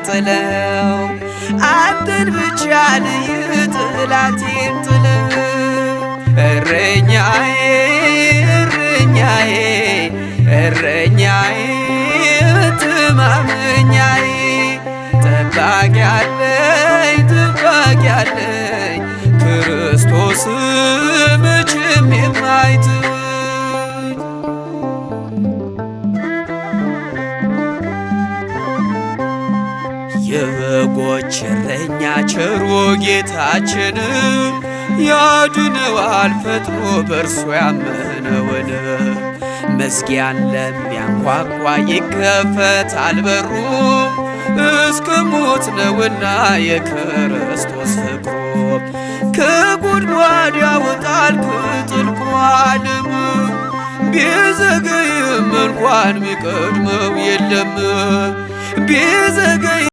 ጥለው አንተን ብቻ ልይ ጠላቴን ጥለው እረኛዬ እረኛዬ እረኛዬ መተማመኛዬ ጠባቂ አለኝ ጠባቂ አለኝ ክርስቶስ መቼም የማይተወኝ የበጎች እረኛ ቸሩ ጌታችን ያድነዋል ፈጥኖ በእርሱ ያመነውን መዝጊያን ለሚያንኳኳ ይከፈታል በሩ እስከ ሞት ነውና የክርስቶስ ፍቅሩ ከጉድጓድ ያወጣል ከጥልቁ ዓለም ቢዘገይም እንኳን ሚቀድመው የለም ቢዘገይ